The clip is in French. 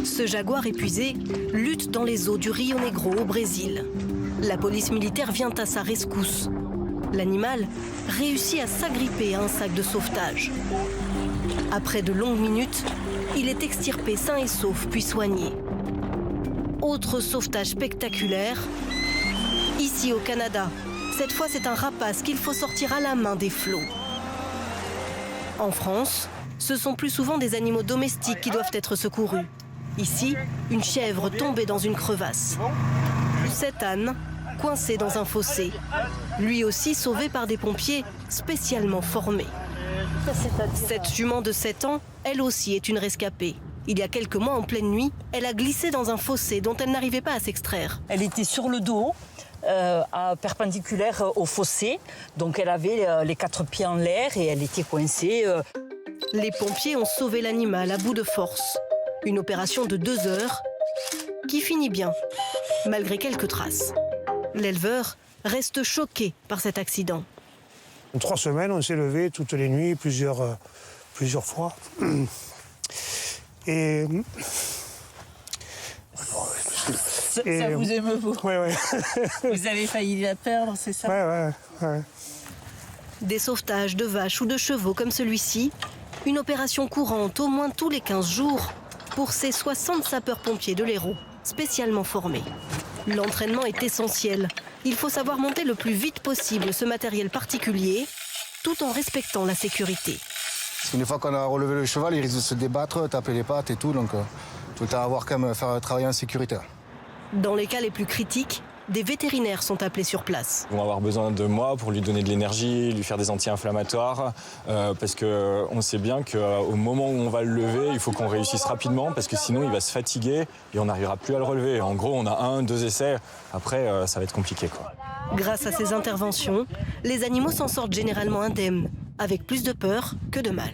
Ce jaguar épuisé lutte dans les eaux du Rio Negro au Brésil. La police militaire vient à sa rescousse. L'animal réussit à s'agripper à un sac de sauvetage. Après de longues minutes, il est extirpé sain et sauf puis soigné. Autre sauvetage spectaculaire, ici au Canada. Cette fois, c'est un rapace qu'il faut sortir à la main des flots. En France, ce sont plus souvent des animaux domestiques qui doivent être secourus. Ici, une chèvre tombée dans une crevasse. Cet âne, coincé dans un fossé. Lui aussi sauvé par des pompiers spécialement formés. Cette jument de 7 ans, elle aussi est une rescapée. Il y a quelques mois, en pleine nuit, elle a glissé dans un fossé dont elle n'arrivait pas à s'extraire. Elle était sur le dos, perpendiculaire au fossé. Donc elle avait les 4 pieds en l'air et elle était coincée. Les pompiers ont sauvé l'animal à bout de force. Une opération de 2 heures qui finit bien, malgré quelques traces. L'éleveur reste choqué par cet accident. En 3 semaines, on s'est levé toutes les nuits, plusieurs fois. Et... Ça vous émeut, vous? Oui, oui. Vous avez failli la perdre, c'est ça? Oui. Des sauvetages de vaches ou de chevaux comme celui-ci, une opération courante au moins tous les 15 jours pour ces 60 sapeurs-pompiers de l'Hérault, spécialement formés. L'entraînement est essentiel. Il faut savoir monter le plus vite possible ce matériel particulier, tout en respectant la sécurité. Parce qu'une fois qu'on a relevé le cheval, il risque de se débattre, taper les pattes et tout, donc tout à avoir quand même faire travailler en sécurité. Dans les cas les plus critiques, des vétérinaires sont appelés sur place. Ils vont avoir besoin de moi pour lui donner de l'énergie, lui faire des anti-inflammatoires, parce qu'on sait bien qu'au moment où on va le lever, il faut qu'on réussisse rapidement, parce que sinon il va se fatiguer et on n'arrivera plus à le relever. En gros, on a 1, 2 essais, après ça va être compliqué, quoi. Grâce à ces interventions, les animaux s'en sortent généralement indemnes, avec plus de peur que de mal.